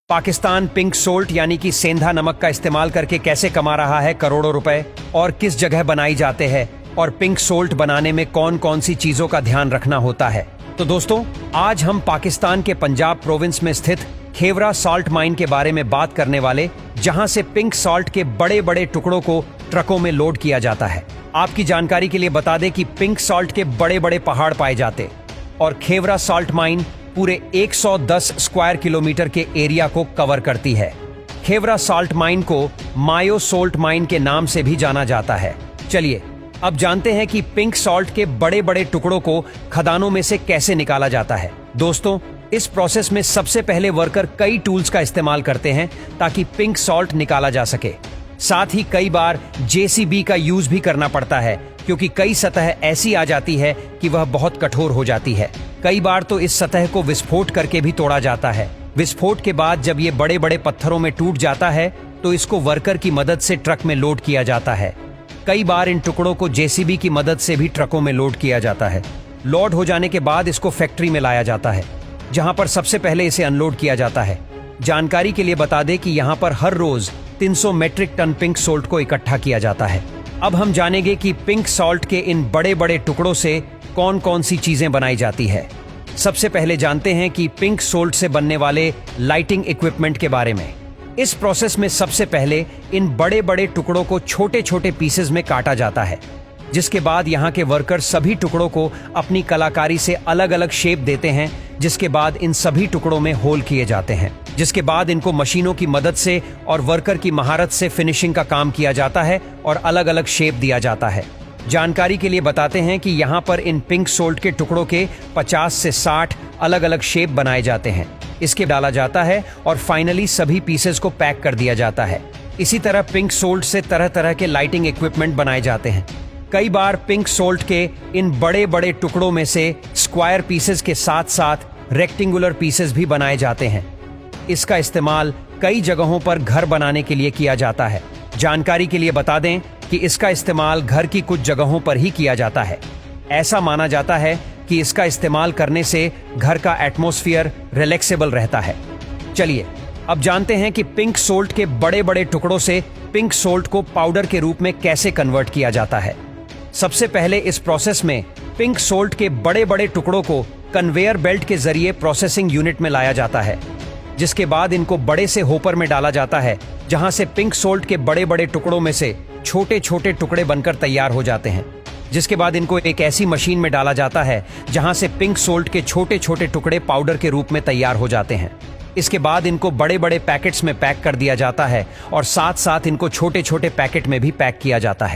Pakistan pink salt यानी कि सेंधा नमक का इस्तेमाल करके कैसे कमा रहा है करोड़ों रुपए और किस जगह बनाई जाते हैं और पिंक सोल्ट बनाने में कौन कौन सी चीजों का ध्यान रखना होता है। तो दोस्तों, आज हम पाकिस्तान के पंजाब प्रोविंस में स्थित खेवरा सॉल्ट माइन के बारे में बात करने वाले, जहां से पिंक सॉल्ट के बड़े बड़े टुकड़ों को ट्रकों में लोड किया जाता है। आपकी जानकारी के लिए बता दें कि पिंक सॉल्ट के बड़े बड़े पहाड़ पाए जाते और खेवरा सॉल्ट माइन पूरे 110 स्क्वायर किलोमीटर के एरिया को कवर करती है। खेवरा सॉल्ट माइन को मायो सोल्ट माइन के नाम से भी जाना जाता है। चलिए अब जानते हैं कि पिंक सॉल्ट के बड़े बड़े टुकड़ों को खदानों में से कैसे निकाला जाता है। दोस्तों, इस प्रोसेस में सबसे पहले वर्कर कई टूल्स का इस्तेमाल करते हैं ताकि पिंक सॉल्ट निकाला जा सके। साथ ही कई बार जेसीबी का यूज भी करना पड़ता है, क्योंकि कई सतह ऐसी आ जाती है कि वह बहुत कठोर हो जाती है। कई बार तो इस सतह को विस्फोट करके भी तोड़ा जाता है। विस्फोट के बाद जब ये बड़े बड़े पत्थरों में टूट जाता है तो इसको वर्कर की मदद से ट्रक में लोड किया जाता है। कई बार इन टुकड़ों को जेसीबी की मदद से भी ट्रकों में लोड किया जाता है। लोड हो जाने के बाद इसको फैक्ट्री में लाया जाता है, जहां पर सबसे पहले इसे अनलोड किया जाता है। जानकारी के लिए बता दें कि यहां पर हर रोज 300 मेट्रिक टन पिंक सोल्ट को इकट्ठा किया जाता है। अब हम जानेंगे कि पिंक सॉल्ट के इन बड़े बड़े टुकड़ों से कौन कौन सी चीजें बनाई जाती है। सबसे पहले जानते हैं कि पिंक सोल्ट से बनने वाले लाइटिंग इक्विपमेंट के बारे में। इस प्रोसेस में सबसे पहले इन बड़े बड़े टुकड़ों को छोटे छोटे पीसेस में काटा जाता है, जिसके बाद यहाँ के वर्कर सभी टुकड़ों को अपनी कलाकारी से अलग अलग शेप देते हैं। जिसके बाद इन सभी टुकड़ों में होल किए जाते हैं, जिसके बाद इनको मशीनों की मदद से और वर्कर की महारत से फिनिशिंग का काम किया जाता है और अलग अलग शेप दिया जाता है। जानकारी के लिए बताते हैं कि यहाँ पर इन पिंक सोल्ट के टुकड़ों के 50 से 60 अलग अलग शेप बनाए जाते हैं। इसके डाला जाता है और फाइनली सभी पीसेस को पैक कर दिया जाता है। इसी तरह पिंक सोल्ट से तरह तरह के लाइटिंग इक्विपमेंट बनाए जाते हैं। कई बार पिंक सोल्ट के इन बड़े बड़े टुकड़ों में से स्क्वायर पीसेस के साथ साथ रेक्टेंगुलर पीसेस भी बनाए जाते हैं। इसका इस्तेमाल कई जगहों पर घर बनाने के लिए किया जाता है। जानकारी के लिए बता दें कि इसका इस्तेमाल घर की कुछ जगहों पर ही किया जाता है। ऐसा माना जाता है कि इसका इस्तेमाल करने से घर का एटमॉस्फेयर रिलैक्सेबल रहता है। चलिए अब जानते हैं कि पिंक सोल्ट के बड़े बड़े टुकड़ों से पिंक सोल्ट को पाउडर के रूप में कैसे कन्वर्ट किया जाता है। सबसे पहले इस प्रोसेस में पिंक सोल्ट के बड़े बड़े टुकड़ों को कन्वेयर बेल्ट के जरिए प्रोसेसिंग यूनिट में लाया जाता है, जिसके बाद इनको बड़े से होपर में डाला जाता है, जहां से पिंक सोल्ट के बड़े बड़े टुकड़ों में से छोटे छोटे टुकड़े बनकर तैयार हो जाते हैं। जिसके बाद इनको एक ऐसी मशीन में डाला जाता है जहां से पिंक सोल्ट के छोटे छोटे टुकड़े पाउडर के रूप में तैयार हो जाते हैं। इसके बाद इनको बड़े बड़े पैकेट्स में पैक कर दिया जाता है और साथ साथ इनको छोटे छोटे पैकेट में भी पैक किया जाता है।